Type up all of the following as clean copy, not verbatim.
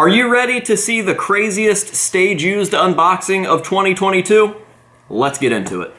Are you ready to see the craziest stage-used unboxing of 2022? Let's get into it.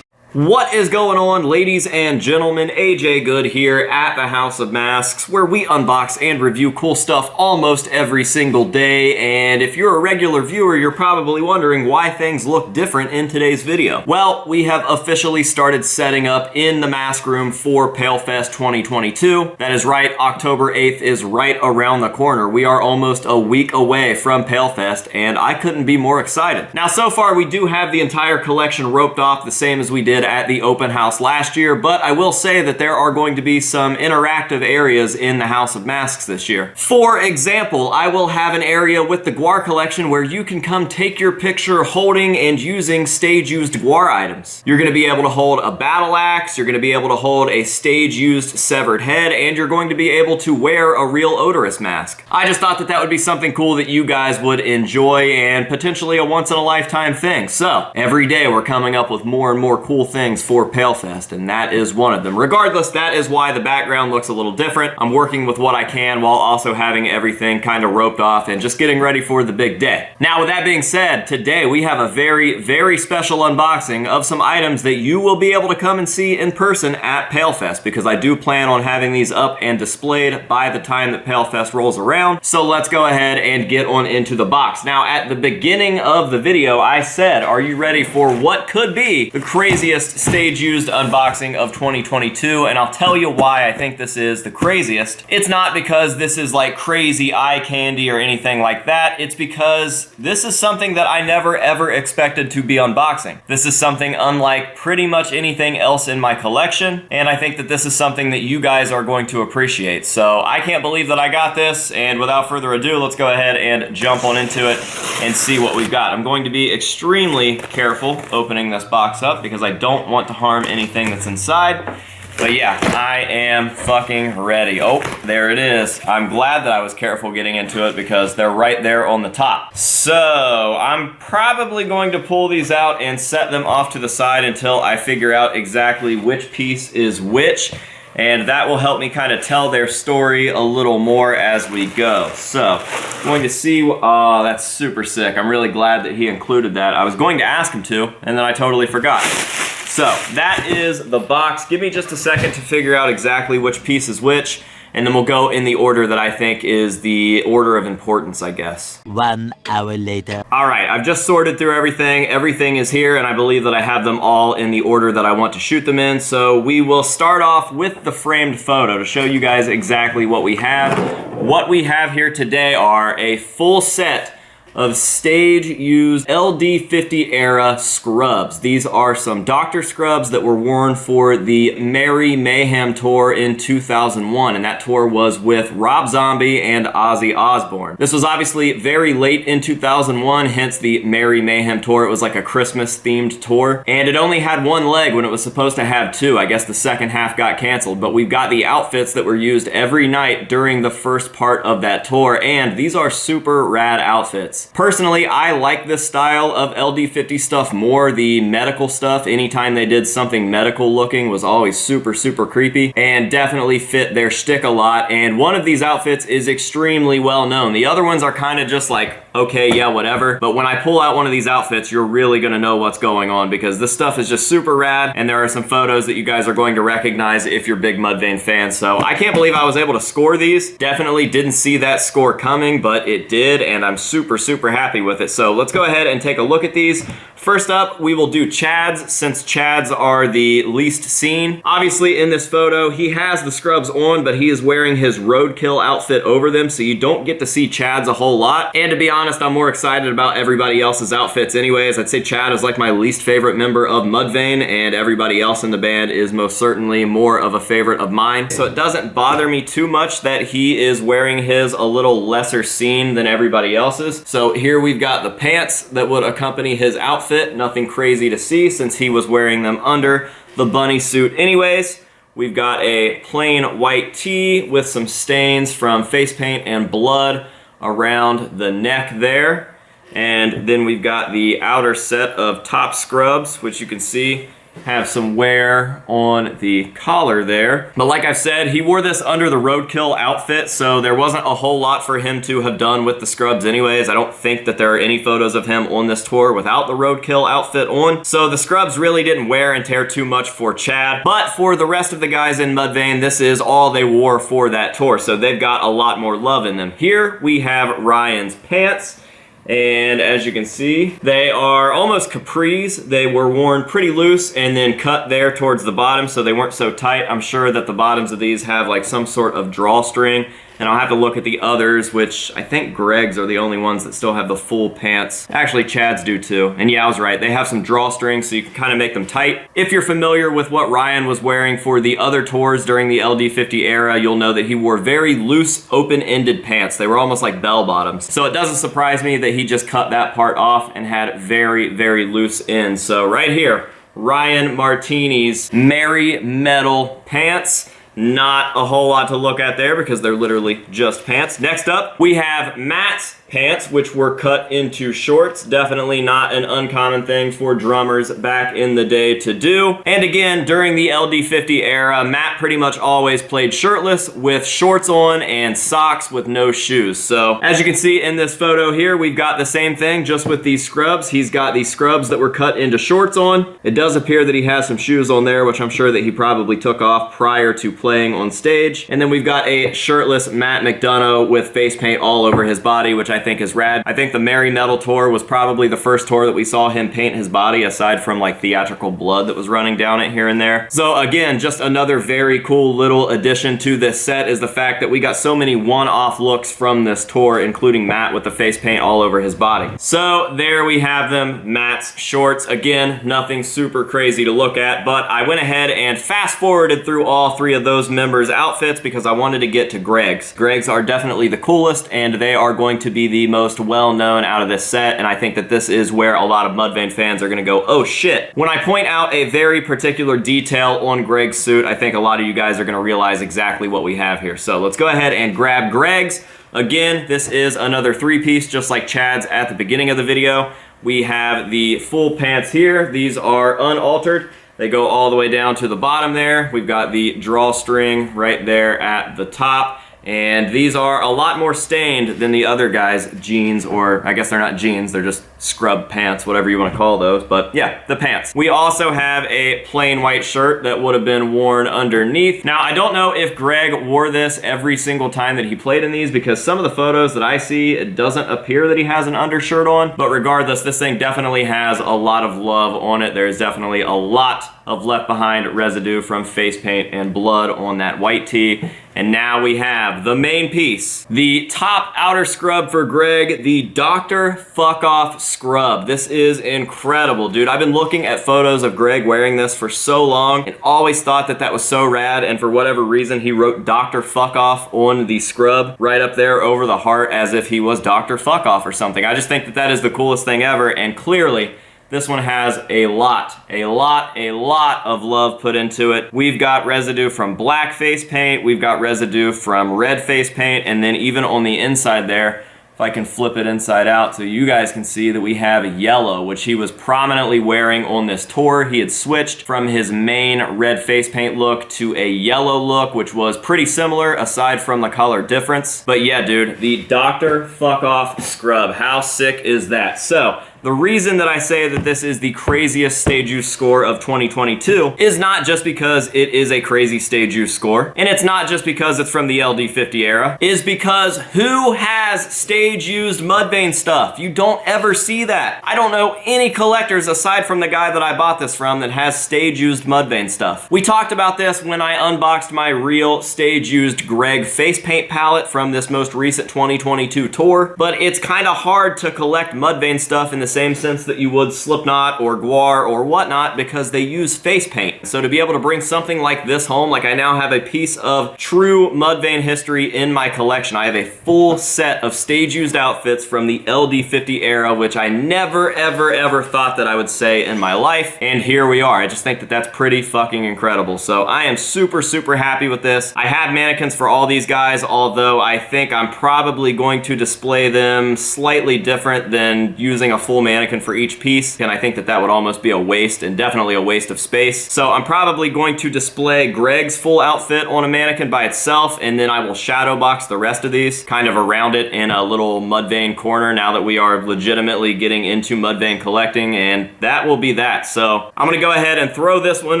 What is going on, ladies and gentlemen? AJ Good here at the House of Masks, where we unbox and review cool stuff almost every single day. And if you're a regular viewer, you're probably wondering why things look different in today's video. Well, we have officially started setting up in the mask room for PaleFest 2022. That is right, October 8th is right around the corner. We are almost a week away from PaleFest, and I couldn't be more excited. Now, so far, we do have the entire collection roped off the same as we did at the open house last year, but I will say that there are going to be some interactive areas in the House of Masks this year. For example, I will have an area with the Gwar collection where you can come take your picture holding and using stage-used Gwar items. You're going to be able to hold a battle axe, you're going to be able to hold a stage-used severed head, and you're going to be able to wear a real odorous mask. I just thought that that would be something cool that you guys would enjoy and potentially a once-in-a-lifetime thing. So, every day we're coming up with more and more cool things for PaleFest, and that is one of them. Regardless, that is why the background looks a little different. I'm working with what I can while also having everything kind of roped off and just getting ready for the big day. Now, with that being said, today we have a very, very special unboxing of some items that you will be able to come and see in person at PaleFest, because I do plan on having these up and displayed by the time that PaleFest rolls around. So let's go ahead and get on into the box. Now, at the beginning of the video, I said, are you ready for what could be the craziest stage-used unboxing of 2022, and I'll tell you why I think this is the craziest. It's not because this is like crazy eye candy or anything like that. It's because this is something that I never ever expected to be unboxing. This is something unlike pretty much anything else in my collection, and I think that this is something that you guys are going to appreciate. So I can't believe that I got this, and without further ado, let's go ahead and jump on into it and see what we've got. I'm going to be extremely careful opening this box up because I don't want to harm anything that's inside. But yeah, I am fucking ready. Oh, there it is. I'm glad that I was careful getting into it because they're right there on the top. So I'm probably going to pull these out and set them off to the side until I figure out exactly which piece is which. And that will help me kind of tell their story a little more as we go. So, going to see, oh, that's super sick. I'm really glad that he included that. I was going to ask him to, and then I totally forgot. So, that is the box. Give me just a second to figure out exactly which piece is which, and then we'll go in the order that I think is the order of importance, I guess. 1 hour later. All right, I've just sorted through everything. Everything is here, and I believe that I have them all in the order that I want to shoot them in. So we will start off with the framed photo to show you guys exactly what we have. What we have here today are a full set of stage-used LD50 era scrubs. These are some doctor scrubs that were worn for the Merry Mayhem tour in 2001, and that tour was with Rob Zombie and Ozzy Osbourne. This was obviously very late in 2001, hence the Merry Mayhem tour. It was like a Christmas-themed tour, and it only had one leg when it was supposed to have two. I guess the second half got canceled, but we've got the outfits that were used every night during the first part of that tour, and these are super rad outfits. Personally, I like this style of LD50 stuff more. The medical stuff, anytime they did something medical looking, was always super, super creepy and definitely fit their shtick a lot. And one of these outfits is extremely well known. The other ones are kind of just like, okay, yeah, whatever. But when I pull out one of these outfits, you're really gonna know what's going on because this stuff is just super rad, and there are some photos that you guys are going to recognize if you're big Mudvayne fans. So I can't believe I was able to score these. Definitely didn't see that score coming, but it did, and I'm super, super happy with it. So let's go ahead and take a look at these. First up, we will do Chad's, since Chad's are the least seen. Obviously, in this photo, he has the scrubs on, but he is wearing his roadkill outfit over them, so you don't get to see Chad's a whole lot. And to be honest, I'm more excited about everybody else's outfits anyways. I'd say Chad is like my least favorite member of Mudvayne, and everybody else in the band is most certainly more of a favorite of mine. So it doesn't bother me too much that he is wearing his a little lesser seen than everybody else's. So here we've got the pants that would accompany his outfit. Nothing crazy to see since he was wearing them under the bunny suit anyways. We've got a plain white tee with some stains from face paint and blood around the neck there. And then we've got the outer set of top scrubs, which you can see have some wear on the collar there. But like I've said, he wore this under the roadkill outfit, so there wasn't a whole lot for him to have done with the scrubs anyways. I don't think that there are any photos of him on this tour without the roadkill outfit on. So the scrubs really didn't wear and tear too much for Chad. But for the rest of the guys in Mudvayne, this is all they wore for that tour. So they've got a lot more love in them. Here we have Ryan's pants. And as you can see, they are almost capris. They were worn pretty loose and then cut there towards the bottom so they weren't so tight. I'm sure that the bottoms of these have like some sort of drawstring. And I'll have to look at the others, which I think Greg's are the only ones that still have the full pants. Actually, Chad's do too. And yeah, I was right. They have some drawstrings, so you can kind of make them tight. If you're familiar with what Ryan was wearing for the other tours during the LD50 era, you'll know that he wore very loose, open-ended pants. They were almost like bell bottoms. So it doesn't surprise me that he just cut that part off and had very, very loose ends. So right here, Ryan Martini's Merry Metal pants. Not a whole lot to look at there because they're literally just pants. Next up, we have Matt's pants, which were cut into shorts. Definitely not an uncommon thing for drummers back in the day to do. And again, during the LD50 era, Matt pretty much always played shirtless with shorts on and socks with no shoes. So as you can see in this photo here, we've got the same thing just with these scrubs. He's got these scrubs that were cut into shorts on. It does appear that he has some shoes on there, which I'm sure that he probably took off prior to playing on stage. And then we've got a shirtless Matt McDonough with face paint all over his body, which I think is rad. I think the Merry Metal tour was probably the first tour that we saw him paint his body aside from like theatrical blood that was running down it here and there. So again, just another very cool little addition to this set is the fact that we got so many one-off looks from this tour, including Matt with the face paint all over his body. So there we have them, Matt's shorts. Again, nothing super crazy to look at, but I went ahead and fast forwarded through all three of those members' outfits because I wanted to get to Greg's. Greg's are definitely the coolest, and they are going to be the most well-known out of this set, and I think that this is where a lot of Mudvayne fans are gonna go, oh shit. When I point out a very particular detail on Greg's suit, I think a lot of you guys are gonna realize exactly what we have here. So let's go ahead and grab Greg's. Again, this is another three-piece, just like Chad's at the beginning of the video. We have the full pants here. These are unaltered. They go all the way down to the bottom there. We've got the drawstring right there at the top. And these are a lot more stained than the other guys' jeans, or I guess they're not jeans, they're just scrub pants, whatever you want to call those, but yeah, the pants. We also have a plain white shirt that would have been worn underneath. Now, I don't know if Greg wore this every single time that he played in these, because some of the photos that I see, it doesn't appear that he has an undershirt on, but regardless, this thing definitely has a lot of love on it. There's definitely a lot of left behind residue from face paint and blood on that white tee. And now we have the main piece, the top outer scrub for Greg, the Dr. Fuck Off scrub. This is incredible, dude. I've been looking at photos of Greg wearing this for so long and always thought that that was so rad, and for whatever reason, he wrote Dr. Fuck Off on the scrub right up there over the heart as if he was Dr. Fuck Off or something. I just think that that is the coolest thing ever, and clearly, this one has a lot of love put into it. We've got residue from black face paint, we've got residue from red face paint, and then even on the inside there, if I can flip it inside out so you guys can see that we have yellow, which he was prominently wearing on this tour. He had switched from his main red face paint look to a yellow look, which was pretty similar aside from the color difference. But yeah, dude, the Dr. Fuck Off scrub, how sick is that? So, the reason that I say that this is the craziest Stage Use score of 2022 is not just because it is a crazy Stage Use score, and it's not just because it's from the LD50 era, is because who has Stage Used Mudvayne stuff? You don't ever see that. I don't know any collectors aside from the guy that I bought this from that has Stage Used Mudvayne stuff. We talked about this when I unboxed my real Stage Used Greg face paint palette from this most recent 2022 tour, but it's kind of hard to collect Mudvayne stuff in the same sense that you would Slipknot or Gwar or whatnot because they use face paint. So to be able to bring something like this home, like I now have a piece of true Mudvayne history in my collection. I have a full set of Stage Used outfits from the LD50 era, which I never ever thought that I would say in my life, and here we are. I just think that that's pretty fucking incredible. So I am super happy with this. I have mannequins for all these guys, although I think I'm probably going to display them slightly different than using a full full mannequin for each piece, and I think that that would almost be a waste and definitely a waste of space. So I'm probably going to display Greg's full outfit on a mannequin by itself, and then I will shadow box the rest of these kind of around it in a little Mudvayne corner now that we are legitimately getting into Mudvayne collecting, and that will be that. So I'm gonna go ahead and throw this one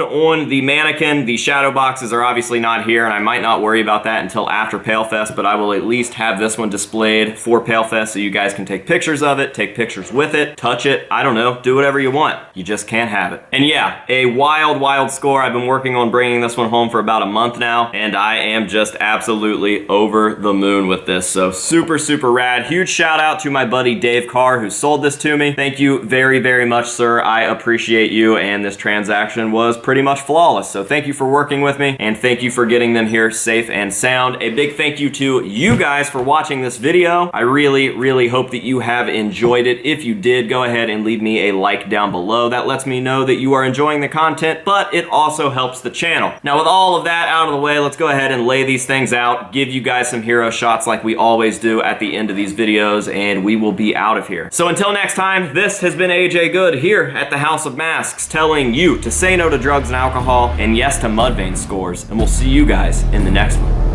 on the mannequin. The shadow boxes are obviously not here, and I might not worry about that until after Palefest, but I will at least have this one displayed for Palefest so you guys can take pictures of it, take pictures with it, touch it, I don't know, do whatever you want. You just can't have it. And yeah, a wild score. I've been working on bringing this one home for about a month now, and I am just absolutely over the moon with this. So super rad. Huge shout out to my buddy Dave Carr who sold this to me. Thank you very much, sir. I appreciate you, and this transaction was pretty much flawless. So thank you for working with me, and thank you for getting them here safe and sound. A big thank you to you guys for watching this video. I really hope that you have enjoyed it. If you did, go ahead and leave me a like down below. That lets me know that you are enjoying the content, but it also helps the channel. Now with all of that out of the way, let's go ahead and lay these things out, give you guys some hero shots like we always do at the end of these videos, and we will be out of here. So until next time, this has been AJ Good here at the House of Masks, telling you to say no to drugs and alcohol and yes to Mudvayne scores, and we'll see you guys in the next one.